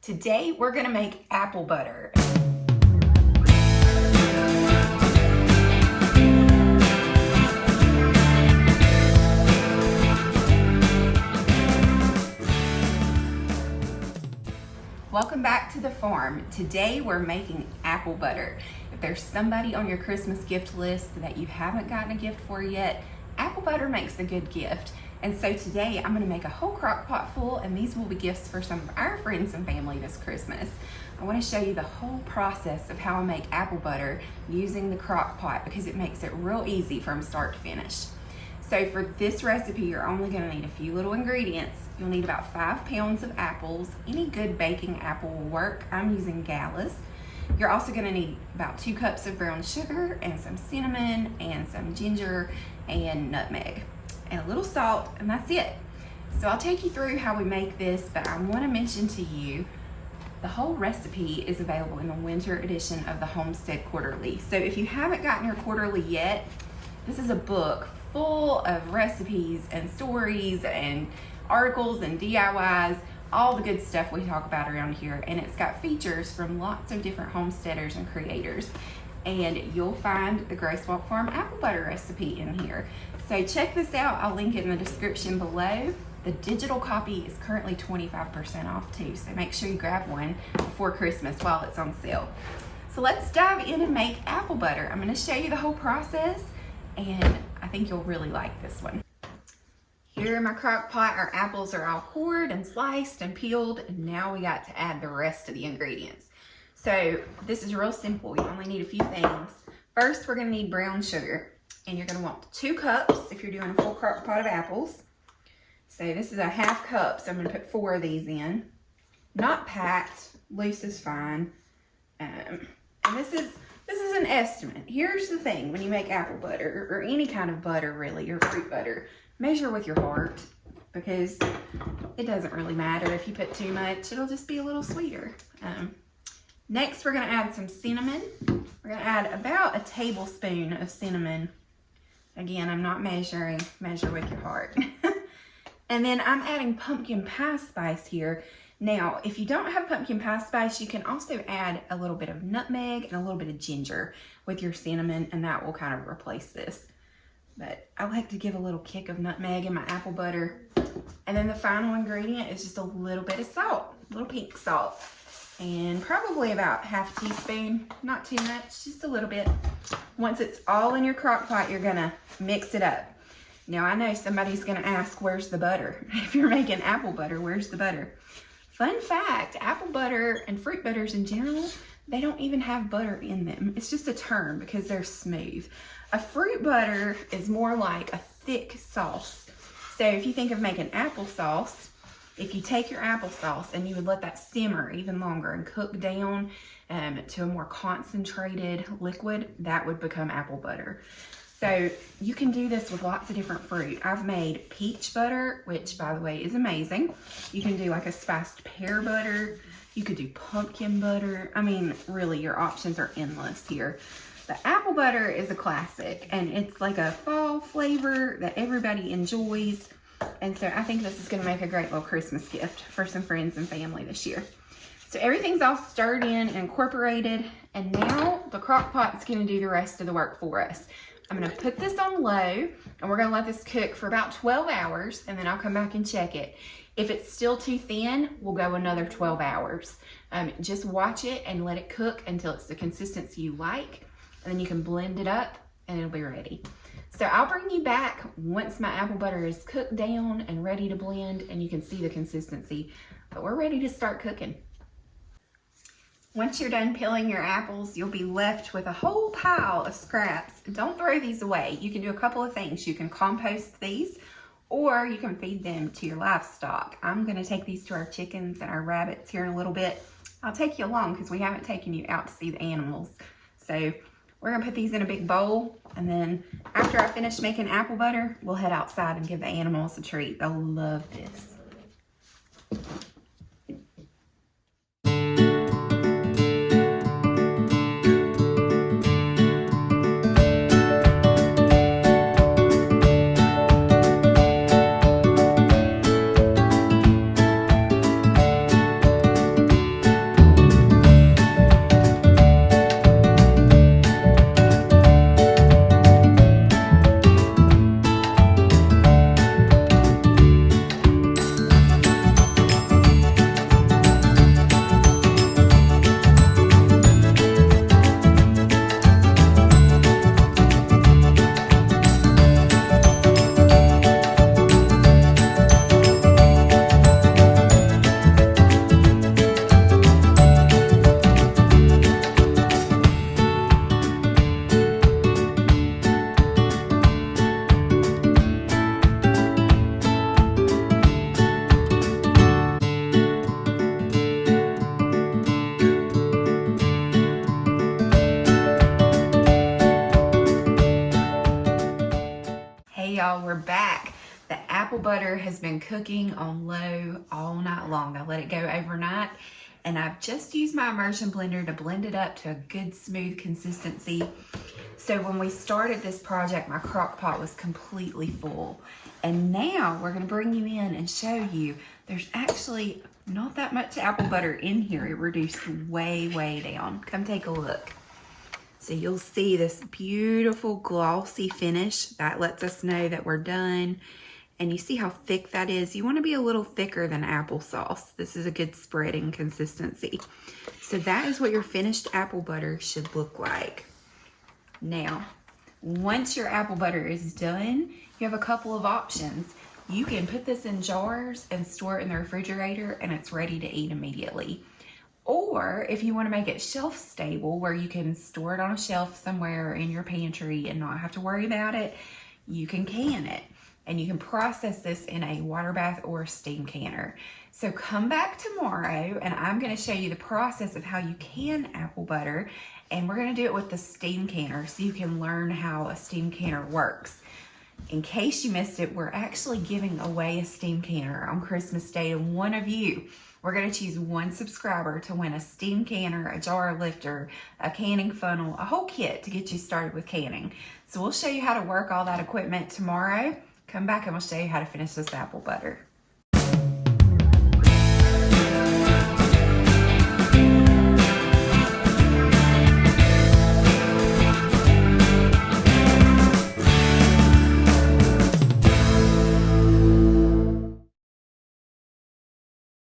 Today we're gonna make apple butter. Welcome back to the farm. Today we're making apple butter. If there's somebody on your Christmas gift list that you haven't gotten a gift for yet, apple butter makes a good gift. And so today I'm gonna make a whole crock pot full, and these will be gifts for some of our friends and family this Christmas. I wanna show you the whole process of how I make apple butter using the crock pot because it makes it real easy from start to finish. So for this recipe, you're only gonna need a few little ingredients. You'll need about 5 pounds of apples. Any good baking apple will work. I'm using Gala's. You're also gonna need about 2 cups of brown sugar and some cinnamon and some ginger and nutmeg and a little salt, and that's it. So I'll take you through how we make this, but I wanna mention to you, the whole recipe is available in the winter edition of the Homestead Quarterly. So if you haven't gotten your quarterly yet, this is a book full of recipes and stories and articles and DIYs, all the good stuff we talk about around here. And it's got features from lots of different homesteaders and creators. And you'll find the Grace Walk Farm apple butter recipe in here. So check this out. I'll link it in the description below. The digital copy is currently 25% off too. So make sure you grab one before Christmas while it's on sale. So let's dive in and make apple butter. I'm gonna show you the whole process, and I think you'll really like this one. Here in my crock pot, our apples are all cored and sliced and peeled, and now we got to add the rest of the ingredients. So this is real simple. You only need a few things. First, we're gonna need brown sugar, and you're gonna want 2 cups if you're doing a full crock pot of apples. So this is a 1/2 cup, so I'm gonna put 4 of these in. Not packed, loose is fine. And this is an estimate. Here's the thing, when you make apple butter, or any kind of butter really, or fruit butter, measure with your heart, because it doesn't really matter if you put too much, it'll just be a little sweeter. Next, we're gonna add some cinnamon. We're gonna add about a tablespoon of cinnamon. Again, I'm not measuring, measure with your heart. And then I'm adding pumpkin pie spice here. Now, if you don't have pumpkin pie spice, you can also add a little bit of nutmeg and a little bit of ginger with your cinnamon, and that will kind of replace this. But I like to give a little kick of nutmeg in my apple butter. And then the final ingredient is just a little bit of salt, a little pink salt. And probably about 1/2 teaspoon, not too much, just a little bit. Once it's all in your crock pot, you're gonna mix it up. Now I know somebody's gonna ask, where's the butter? If you're making apple butter, where's the butter? Fun fact, apple butter and fruit butters in general, they don't even have butter in them. It's just a term because they're smooth. A fruit butter is more like a thick sauce. So if you think of making applesauce, if you take your applesauce and you would let that simmer even longer and cook down to a more concentrated liquid, that would become apple butter. So you can do this with lots of different fruit. I've made peach butter, which by the way is amazing. You can do like a spiced pear butter. You could do pumpkin butter. I mean, really, your options are endless here. The apple butter is a classic, and it's like a fall flavor that everybody enjoys. And so I think this is gonna make a great little Christmas gift for some friends and family this year. So everything's all stirred in and incorporated, and now the crock pot's gonna do the rest of the work for us. I'm gonna put this on low, and we're gonna let this cook for about 12 hours, and then I'll come back and check it. If it's still too thin, we'll go another 12 hours. Just watch it and let it cook until it's the consistency you like, and then you can blend it up and it'll be ready. So I'll bring you back once my apple butter is cooked down and ready to blend, and you can see the consistency, but we're ready to start cooking. Once you're done peeling your apples, you'll be left with a whole pile of scraps. Don't throw these away. You can do a couple of things. You can compost these, or you can feed them to your livestock. I'm gonna take these to our chickens and our rabbits here in a little bit. I'll take you along because we haven't taken you out to see the animals. So we're gonna put these in a big bowl, and then after I finish making apple butter, we'll head outside and give the animals a treat. They'll love this. apple butter has been cooking on low all night long. I let it go overnight, and I've just used my immersion blender to blend it up to a good smooth consistency. So when we started this project, my crock pot was completely full. And now we're gonna bring you in and show you there's actually not that much apple butter in here. It reduced way, way down. Come take a look. So you'll see this beautiful glossy finish. That lets us know that we're done. And you see how thick that is? You want to be a little thicker than applesauce. This is a good spreading consistency. So that is what your finished apple butter should look like. Now, once your apple butter is done, you have a couple of options. You can put this in jars and store it in the refrigerator, and it's ready to eat immediately. Or if you want to make it shelf stable, where you can store it on a shelf somewhere in your pantry and not have to worry about it, you can can it. And you can process this in a water bath or a steam canner. So come back tomorrow and I'm going to show you the process of how you can apple butter. And we're going to do it with the steam canner so you can learn how a steam canner works. In case you missed it, we're actually giving away a steam canner on Christmas Day to one of you. We're going to choose one subscriber to win a steam canner, a jar lifter, a canning funnel, a whole kit to get you started with canning. So we'll show you how to work all that equipment tomorrow. Come back and we'll show you how to finish this apple butter.